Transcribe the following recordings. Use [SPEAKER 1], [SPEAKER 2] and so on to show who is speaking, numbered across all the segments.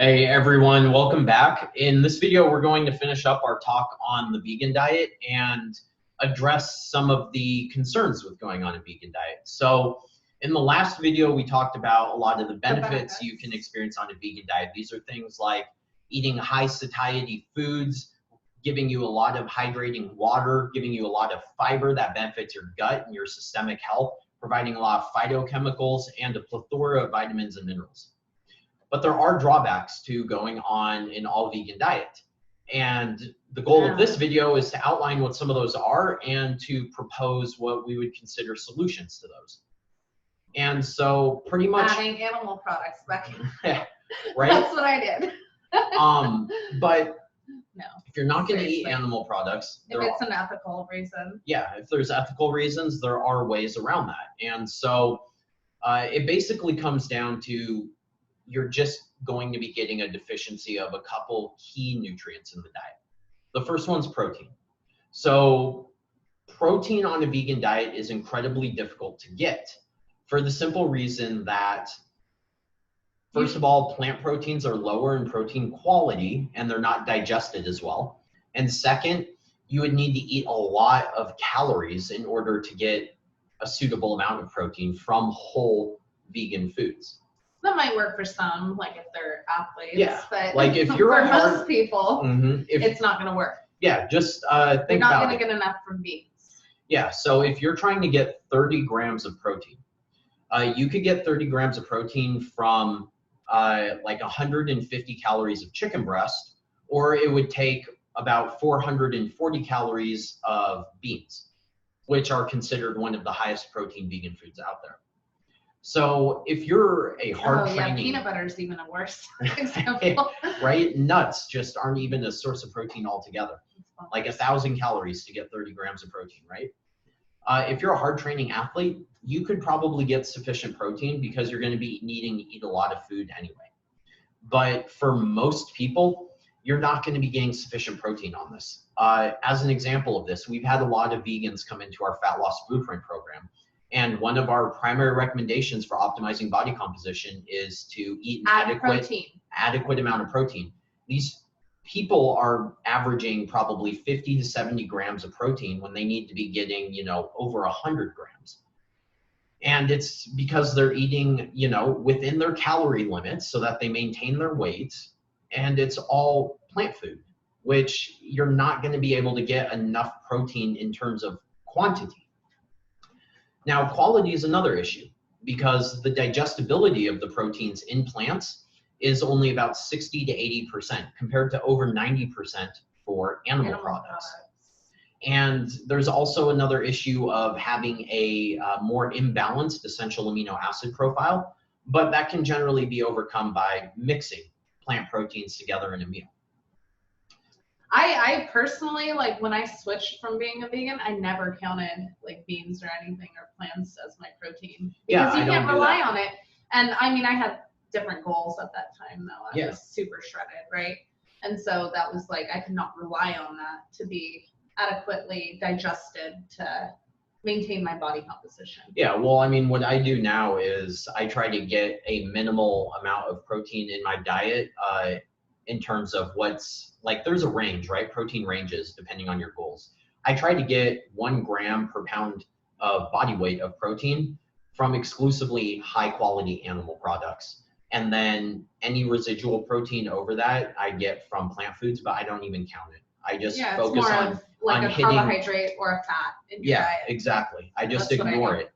[SPEAKER 1] Hey everyone, welcome back. In this video, we're going to finish up our talk on the vegan diet and address some of the concerns with going on a vegan diet. So in the last video, we talked about a lot of the benefits you can experience on a vegan diet. These are things like eating high satiety foods, giving you a lot of hydrating water, giving you a lot of fiber that benefits your gut and your systemic health, providing a lot of phytochemicals and a plethora of vitamins and minerals. But there are drawbacks to going on an all vegan diet. And the goal of this video is to outline what some of those are and to propose what we would consider solutions to those. And so pretty much
[SPEAKER 2] adding animal products back in.
[SPEAKER 1] Right?
[SPEAKER 2] That's what I did.
[SPEAKER 1] But
[SPEAKER 2] no,
[SPEAKER 1] if you're not going to eat animal products,
[SPEAKER 2] if it's an ethical reason.
[SPEAKER 1] Yeah, if there's ethical reasons, there are ways around that. And so it basically comes down to you're just going to be getting a deficiency of a couple key nutrients in the diet. The first one's protein. So protein on a vegan diet is incredibly difficult to get for the simple reason that, first of all, plant proteins are lower in protein quality and they're not digested as well. And second, you would need to eat a lot of calories in order to get a suitable amount of protein from whole vegan foods.
[SPEAKER 2] That might work for some, like if they're athletes.
[SPEAKER 1] Yeah,
[SPEAKER 2] but
[SPEAKER 1] like if you're
[SPEAKER 2] for most people,
[SPEAKER 1] it's
[SPEAKER 2] not going to work.
[SPEAKER 1] Yeah, just
[SPEAKER 2] they're
[SPEAKER 1] think
[SPEAKER 2] not
[SPEAKER 1] about
[SPEAKER 2] going to get enough from beans.
[SPEAKER 1] Yeah, so if you're trying to get 30 grams of protein, you could get 30 grams of protein from like 150 calories of chicken breast, or it would take about 440 calories of beans, which are considered one of the highest protein vegan foods out there. So if you're a hard training,
[SPEAKER 2] peanut butter is even a worse example.
[SPEAKER 1] Right? Nuts just aren't even a source of protein altogether. Like 1,000 calories to get 30 grams of protein, right? If you're a hard training athlete, you could probably get sufficient protein because you're going to be needing to eat a lot of food anyway. But for most people, you're not going to be getting sufficient protein on this. As an example of this, we've had a lot of vegans come into our Fat Loss Blueprint program. And one of our primary recommendations for optimizing body composition is to eat an adequate amount of protein. These people are averaging probably 50 to 70 grams of protein when they need to be getting, over 100 grams. And it's because they're eating, within their calorie limits so that they maintain their weight. And it's all plant food, which you're not going to be able to get enough protein in terms of quantity. Now, quality is another issue because the digestibility of the proteins in plants is only about 60 to 80% compared to over 90% for animal products. And there's also another issue of having a more imbalanced essential amino acid profile, but that can generally be overcome by mixing plant proteins together in a meal.
[SPEAKER 2] I personally, like when I switched from being a vegan, I never counted like beans or anything or plants as my protein because you can't rely on it. And I mean, I had different goals at that time though. I was super shredded, right? And so that was like, I could not rely on that to be adequately digested to maintain my body composition.
[SPEAKER 1] Yeah, well, I mean, what I do now is I try to get a minimal amount of protein in my diet in terms of what's, like there's a range, right? Protein ranges depending on your goals. I try to get 1 gram per pound of body weight of protein from exclusively high quality animal products. And then any residual protein over that I get from plant foods, but I don't even count it. I just focus on
[SPEAKER 2] like a
[SPEAKER 1] hitting,
[SPEAKER 2] carbohydrate or a fat in your diet.
[SPEAKER 1] Exactly. I just ignore it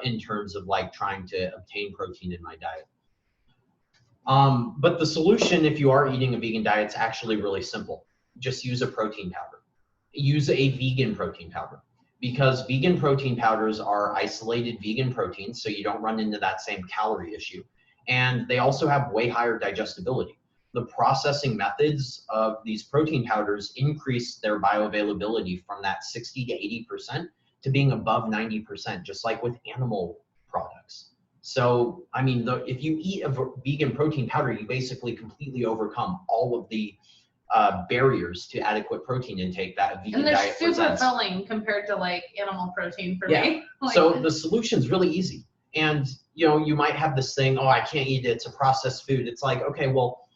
[SPEAKER 1] in terms of like trying to obtain protein in my diet. But the solution, if you are eating a vegan diet, is actually really simple. Just use a protein powder. Use a vegan protein powder because vegan protein powders are isolated vegan proteins, so you don't run into that same calorie issue. And they also have way higher digestibility. The processing methods of these protein powders increase their bioavailability from that 60 to 80% to being above 90%, just like with animal products. So, I mean, if you eat a vegan protein powder, you basically completely overcome all of the barriers to adequate protein intake that a vegan diet presents.
[SPEAKER 2] And they're super filling compared to like animal protein for me.
[SPEAKER 1] So the solution's really easy. And, you know, you might have this thing, oh, I can't eat it, it's a processed food. It's like, okay, well,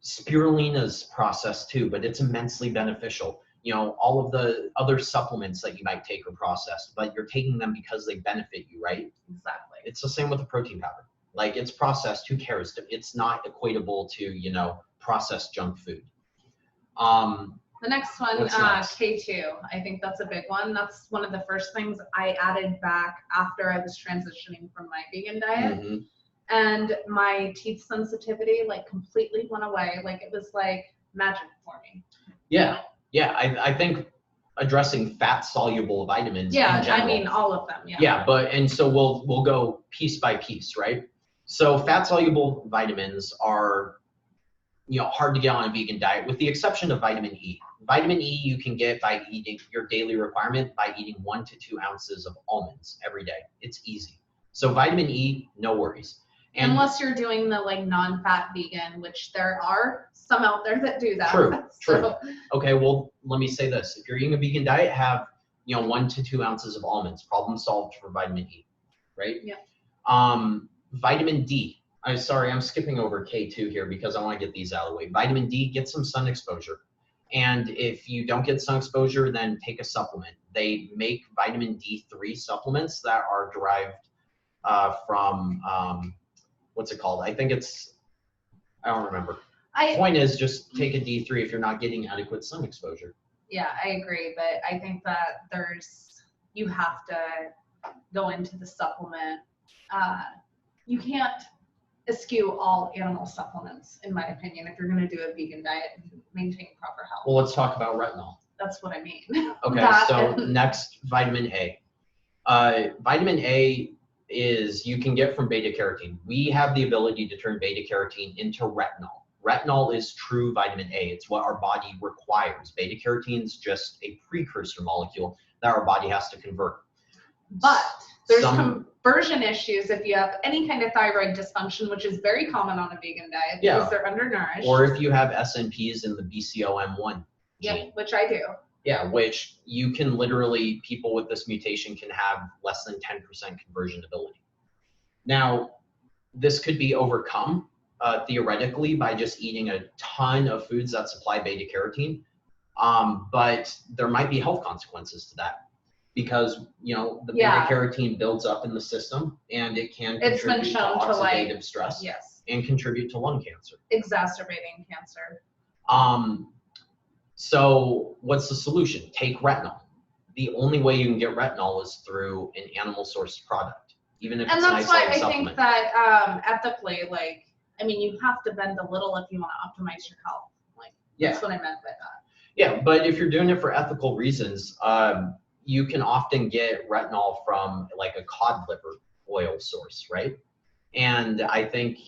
[SPEAKER 1] Spirulina is processed too, but it's immensely beneficial. You know, all of the other supplements that you might take are processed, but you're taking them because they benefit you, right?
[SPEAKER 2] Exactly.
[SPEAKER 1] It's the same with the protein powder. Like, it's processed, who cares? It's not equatable to, you know, processed junk food.
[SPEAKER 2] The next one, K2. I think that's a big one. That's one of the first things I added back after I was transitioning from my vegan diet.
[SPEAKER 1] Mm-hmm.
[SPEAKER 2] And my teeth sensitivity like completely went away. Like, it was like magic for me.
[SPEAKER 1] Yeah. Yeah. I think addressing fat soluble vitamins.
[SPEAKER 2] Yeah,
[SPEAKER 1] in general,
[SPEAKER 2] I mean all of them. Yeah.
[SPEAKER 1] Yeah, and so we'll go piece by piece, right? So fat soluble vitamins are, you know, hard to get on a vegan diet, with the exception of vitamin E. Vitamin E you can get by eating your daily requirement by eating 1 to 2 ounces of almonds every day. It's easy. So vitamin E, no worries. And
[SPEAKER 2] unless you're doing the like non-fat vegan, which there are some out there that do that.
[SPEAKER 1] True. Okay, well, let me say this. If you're eating a vegan diet, have, you know, 1 to 2 ounces of almonds. Problem solved for vitamin E, right?
[SPEAKER 2] Yeah.
[SPEAKER 1] Vitamin D. I'm sorry, I'm skipping over K2 here because I want to get these out of the way. Vitamin D, get some sun exposure. And if you don't get sun exposure, then take a supplement. They make vitamin D3 supplements that are derived from, what's it called? I think it's, I don't remember. The point is, just take a D3 if you're not getting adequate sun exposure.
[SPEAKER 2] Yeah, I agree. But I think that you have to go into the supplement. You can't eschew all animal supplements, in my opinion, if you're going to do a vegan diet and maintain proper health.
[SPEAKER 1] Well, let's talk about retinol.
[SPEAKER 2] That's what I mean.
[SPEAKER 1] Okay, so next, vitamin A. Vitamin A is, you can get from beta carotene. We have the ability to turn beta carotene into retinol. Retinol is true vitamin A. It's what our body requires. Beta carotene is just a precursor molecule that our body has to convert.
[SPEAKER 2] But there's conversion issues if you have any kind of thyroid dysfunction, which is very common on a vegan diet because they're undernourished.
[SPEAKER 1] Or if you have SNPs in the BCOM1 gene.
[SPEAKER 2] Yep, which I do.
[SPEAKER 1] Yeah, which you can literally, people with this mutation can have less than 10% conversion ability. Now, this could be overcome theoretically by just eating a ton of foods that supply beta carotene, but there might be health consequences to that. Because, you know, the beta carotene builds up in the system and it can contribute to oxidative stress and contribute to lung cancer.
[SPEAKER 2] Exacerbating cancer.
[SPEAKER 1] So what's the solution? Take retinol. The only way you can get retinol is through an animal sourced product, even if it's an isolated supplement.
[SPEAKER 2] And that's why I think that ethically, like, I mean, you have to bend a little if you want to optimize your health. Like, that's what I meant by that.
[SPEAKER 1] Yeah, but if you're doing it for ethical reasons, you can often get retinol from like a cod liver oil source, right? And I think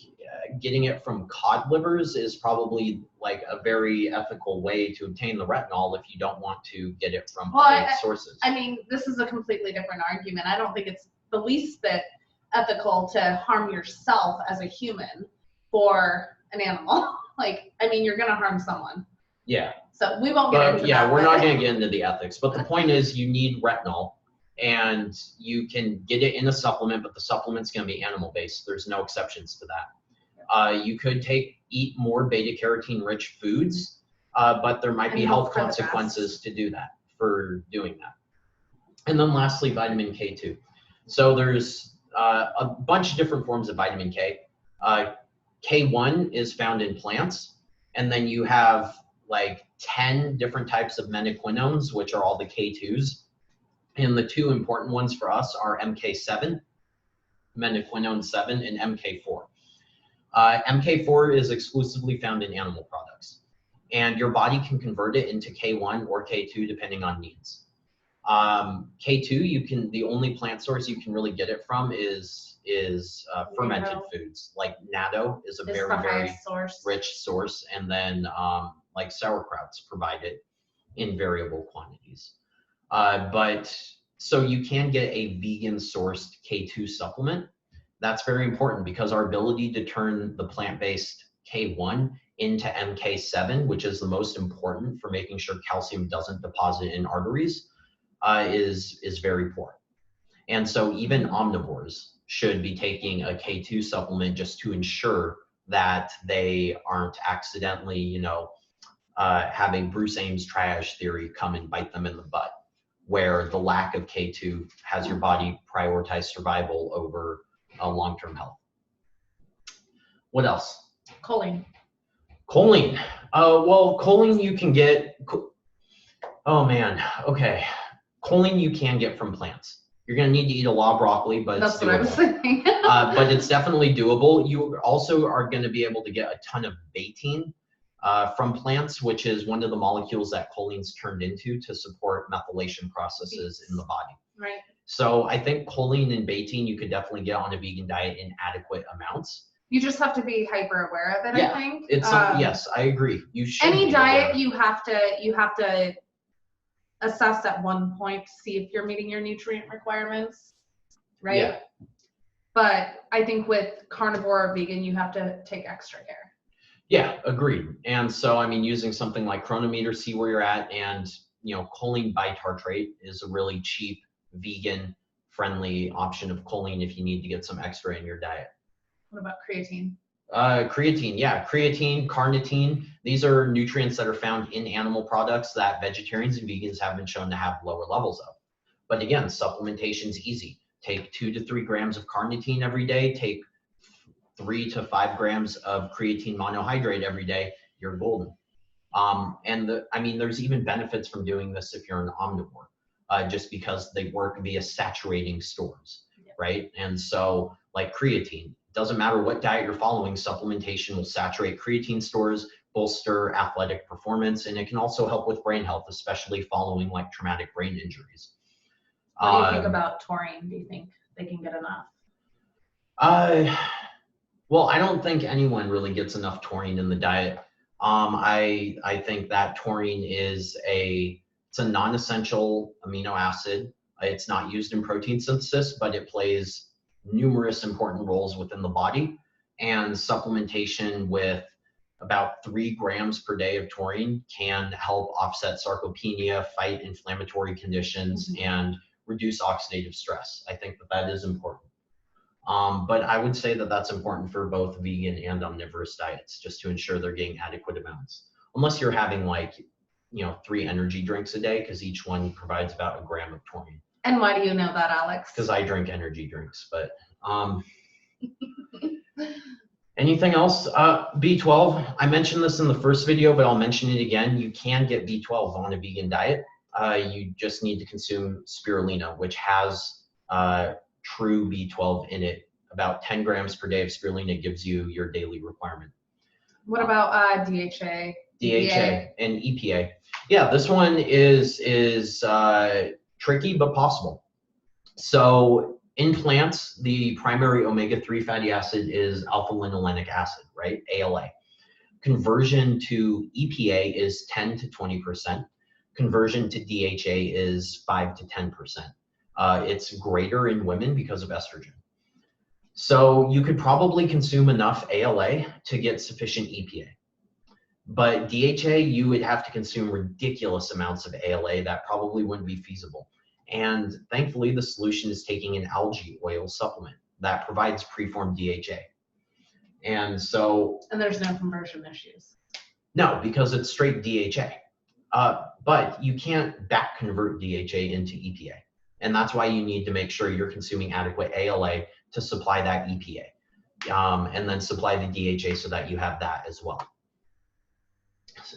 [SPEAKER 1] getting it from cod livers is probably like a very ethical way to obtain the retinol if you don't want to get it from other sources.
[SPEAKER 2] I mean, this is a completely different argument. I don't think it's the least bit ethical to harm yourself as a human for an animal. Like, I mean, you're going to harm someone.
[SPEAKER 1] Yeah.
[SPEAKER 2] So we won't get into that.
[SPEAKER 1] Yeah, we're not going to get into the ethics. But the point is, you need retinol, and you can get it in a supplement, but the supplement's going to be animal-based. There's no exceptions to that. You could eat more beta-carotene-rich foods, but there might be health consequences to do that, for doing that. And then lastly, vitamin K2. So there's a bunch of different forms of vitamin K. K1 is found in plants, and then you have like 10 different types of menaquinones, which are all the K2s. And the two important ones for us are MK7, menaquinone 7, and MK4. MK4 is exclusively found in animal products, and your body can convert it into K1 or K2 depending on needs. K2, the only plant source you can really get it from is fermented foods. Like natto is a very, very rich source, and then like sauerkrauts provide it in variable quantities. But so you can get a vegan sourced K2 supplement. That's very important because our ability to turn the plant-based K1 into MK7, which is the most important for making sure calcium doesn't deposit in arteries, is very poor. And so even omnivores should be taking a K2 supplement just to ensure that they aren't accidentally, you know, having Bruce Ames triage theory come and bite them in the butt, where the lack of K2 has your body prioritize survival over long-term health. What else?
[SPEAKER 2] Choline.
[SPEAKER 1] Choline. Well, choline you can get, oh man, okay. Choline you can get from plants. You're gonna need to eat a lot of broccoli, but
[SPEAKER 2] that's
[SPEAKER 1] it's
[SPEAKER 2] what
[SPEAKER 1] doable.
[SPEAKER 2] I was thinking.
[SPEAKER 1] But it's definitely doable. You also are gonna be able to get a ton of betaine from plants, which is one of the molecules that choline's turned into to support methylation processes in the body.
[SPEAKER 2] Right.
[SPEAKER 1] So I think choline and betaine you could definitely get on a vegan diet in adequate amounts.
[SPEAKER 2] You just have to be hyper aware of it,
[SPEAKER 1] Yeah,
[SPEAKER 2] I think.
[SPEAKER 1] it's yes, I agree. You should.
[SPEAKER 2] Any diet you have to assess at one point to see if you're meeting your nutrient requirements, right?
[SPEAKER 1] Yeah.
[SPEAKER 2] But I think with carnivore or vegan, you have to take extra care.
[SPEAKER 1] Yeah, agreed. And so, I mean, using something like Chronometer, see where you're at, and you know, choline bitartrate is a really cheap, vegan-friendly option of choline if you need to get some extra in your diet.
[SPEAKER 2] What about creatine?
[SPEAKER 1] Creatine, yeah, creatine, carnitine. These are nutrients that are found in animal products that vegetarians and vegans have been shown to have lower levels of. But again, supplementation is easy. Take 2 to 3 grams of carnitine every day. Take 3 to 5 grams of creatine monohydrate every day. You're golden. I mean, there's even benefits from doing this if you're an omnivore, just because they work via saturating stores, right? And so, like creatine. Doesn't matter what diet you're following, supplementation will saturate creatine stores, bolster athletic performance, and it can also help with brain health, especially following like traumatic brain injuries.
[SPEAKER 2] What do you think about taurine? Do you think they can get enough?
[SPEAKER 1] Well, I don't think anyone really gets enough taurine in the diet. I think that taurine is it's a non-essential amino acid. It's not used in protein synthesis, but it plays numerous important roles within the body, and supplementation with about 3 grams per day of taurine can help offset sarcopenia, fight inflammatory conditions, and reduce oxidative stress. I think that is important. But I would say that that's important for both vegan and omnivorous diets, just to ensure they're getting adequate amounts. Unless you're having like, you know, 3 energy drinks a day, because each one provides about 1 gram of taurine.
[SPEAKER 2] And why do you know that, Alex?
[SPEAKER 1] Because I drink energy drinks, but anything else? B12, I mentioned this in the first video, but I'll mention it again. You can get B12 on a vegan diet. You just need to consume spirulina, which has true B12 in it. About 10 grams per day of spirulina gives you your daily requirement.
[SPEAKER 2] What about DHA?
[SPEAKER 1] DHA and EPA. Yeah, this one is tricky but possible. So in plants, the primary omega-3 fatty acid is alpha-linolenic acid, right? ALA. Conversion to EPA is 10 to 20%. Conversion to DHA is 5 to 10%. It's greater in women because of estrogen. So you could probably consume enough ALA to get sufficient EPA. But DHA, you would have to consume ridiculous amounts of ALA that probably wouldn't be feasible. And thankfully, the solution is taking an algae oil supplement that provides preformed DHA. And so...
[SPEAKER 2] And there's no conversion issues.
[SPEAKER 1] No, because it's straight DHA. But you can't back convert DHA into EPA. And that's why you need to make sure you're consuming adequate ALA to supply that EPA. And then supply the DHA so that you have that as well.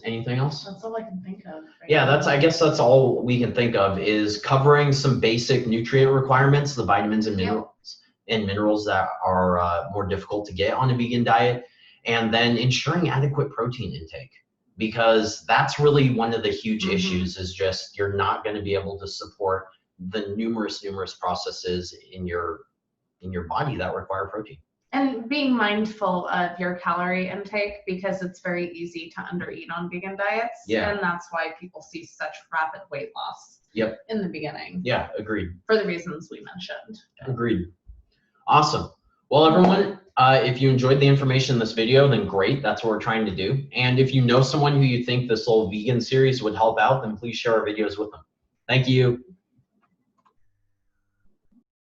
[SPEAKER 1] Anything else?
[SPEAKER 2] That's all I can think of. Right
[SPEAKER 1] Yeah,
[SPEAKER 2] now.
[SPEAKER 1] I guess that's all we can think of, is covering some basic nutrient requirements, the vitamins and minerals that are more difficult to get on a vegan diet, and then ensuring adequate protein intake, because that's really one of the huge issues, is just you're not going to be able to support the numerous processes in your body that require protein.
[SPEAKER 2] And being mindful of your calorie intake, because it's very easy to undereat on vegan diets.
[SPEAKER 1] Yeah.
[SPEAKER 2] And that's why people see such rapid weight loss in the beginning.
[SPEAKER 1] Yeah, agreed.
[SPEAKER 2] For the reasons we mentioned.
[SPEAKER 1] Agreed. Awesome. Well, everyone, if you enjoyed the information in this video, then great. That's what we're trying to do. And if you know someone who you think this whole vegan series would help out, then please share our videos with them. Thank you.